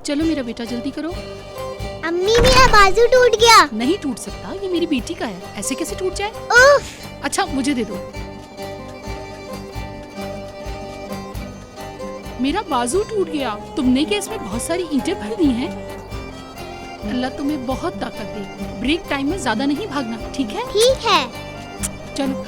चलो मेरा बेटा जल्दी करो। अम्मी मेरा बाजू टूट गया। नहीं टूट सकता, ये मेरी बेटी का है, ऐसे कैसे टूट जाए। उफ। अच्छा मुझे दे दो। मेरा बाजू टूट गया। तुमने क्या इसमें बहुत सारी ईंटें भर दी हैं? अल्लाह तुम्हें बहुत ताकत दे। ब्रेक टाइम में ज्यादा नहीं भागना, ठीक है? ठीक है। चलो।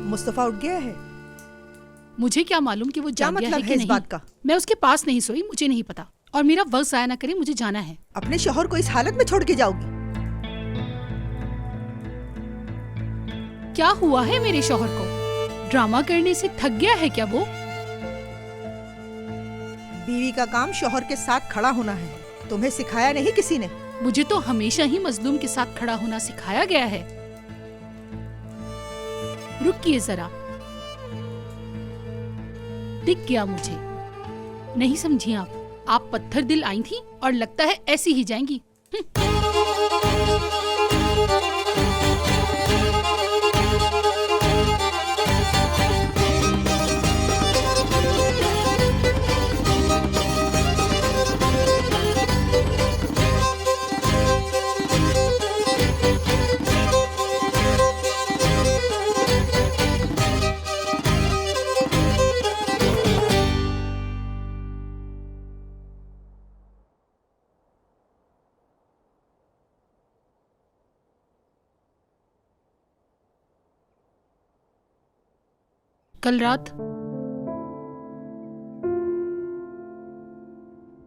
मुस्तफा उठ गया है? मुझे क्या मालूम कि वो क्या जाग गया मतलब है है कि इस नहीं। बात का? मैं उसके पास नहीं सोई, मुझे नहीं पता। और मेरा वक्त जाया ना करे, मुझे जाना है। अपने शौहर को इस हालत में छोड़ के जाओगी? क्या हुआ है मेरे शौहर को? ड्रामा करने से थक गया है क्या वो? बीवी का काम शौहर के साथ खड़ा होना है। तुम्हें सिखाया नहीं किसी ने? मुझे तो हमेशा ही मजलूम के साथ खड़ा होना सिखाया गया है। रुकिए जरा, दिख गया मुझे। नहीं समझी आप पत्थर दिल आई थी और लगता है ऐसी ही जाएंगी। कल रात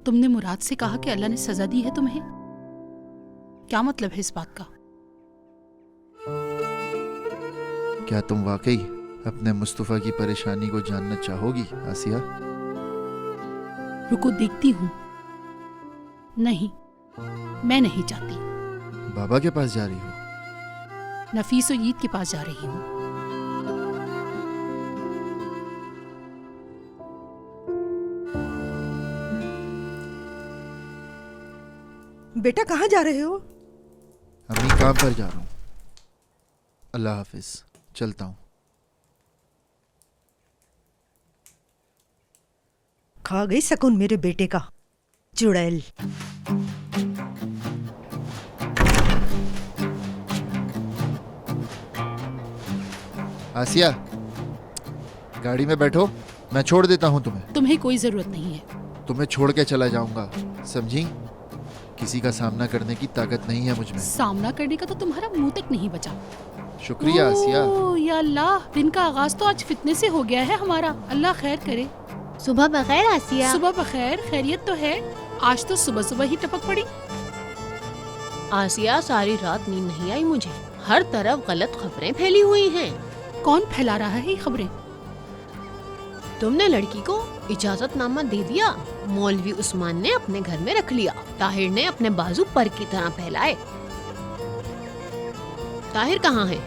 तुमने मुराद से कहा कि अल्लाह ने सजा दी है तुम्हें। क्या मतलब है इस बात का? क्या तुम वाकई अपने मुस्तफा की परेशानी को जानना चाहोगी आसिया? रुको देखती हूँ। नहीं, मैं नहीं चाहती। बाबा के पास जा रही हो? नफीस और ईद के पास जा रही हूँ। बेटा कहाँ जा रहे हो? अम्मी काम पर जा रहा हूँ। अल्लाह हाफिज, चलता हूँ। खा गई सकून मेरे बेटे का, चुड़ैल। आसिया, गाड़ी में बैठो, मैं छोड़ देता हूँ तुम्हें। तुम्हें कोई जरूरत नहीं है। तुम्हें छोड़ के चला जाऊंगा, समझी? किसी का सामना करने की ताकत नहीं है मुझ में। सामना करने का तो तुम्हारा मुंह तक नहीं बचा। शुक्रिया आसिया। या अल्लाह, दिन का आगाज तो आज फितने से हो गया है हमारा। अल्लाह खैर करे। सुबह बखैर आसिया। सुबह बखैर, खैरियत तो है? आज तो सुबह सुबह ही टपक पड़ी। आसिया, सारी रात नींद नहीं आई मुझे। हर तरफ गलत खबरें फैली हुई हैं। कौन फैला रहा है ये खबरें? तुमने लड़की को इजाजतनामा दे दिया, मौलवी उस्मान ने अपने घर में रख लिया, ताहिर ने अपने बाजू पर की तरह फैलाए। ताहिर कहाँ है?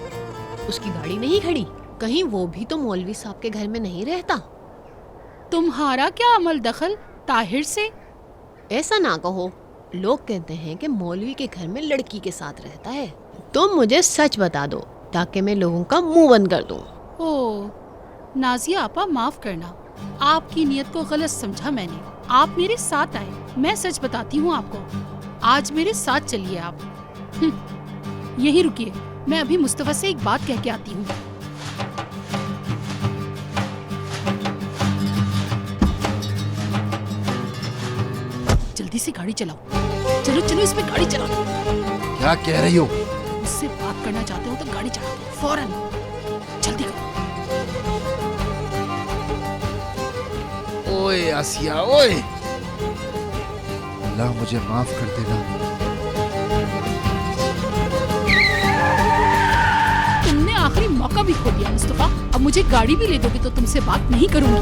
उसकी गाड़ी नहीं खड़ी, कहीं वो भी तो मौलवी साहब के घर में नहीं रहता? तुम्हारा क्या अमल दखल ताहिर से? ऐसा ना कहो, लोग कहते हैं कि मौलवी के घर में लड़की के साथ रहता है। तुम मुझे सच बता दो ताकि मैं लोगों का मुंह बंद कर दूं। ओ नाजिया आपा, माफ करना, आपकी नीयत को गलत समझा मैंने। आप मेरे साथ आए, मैं सच बताती हूँ आपको। आज मेरे साथ चलिए आप। यहीं रुकिए, मैं अभी मुस्तफा से एक बात कह के आती हूँ। जल्दी से गाड़ी चलाओ। चलो चलो, इसमें गाड़ी चलाओ। क्या कह रही हो? मुझसे बात करना चाहते हो तो गाड़ी चलाओ फौरन। जल्दी करो। ओए आसिया, ओए, अल्लाह मुझे माफ कर देना। तुमने आखिरी मौका मौका भी खो दिया मुस्तफा। अब मुझे गाड़ी भी ले दोगे तो तुमसे बात नहीं करूंगी।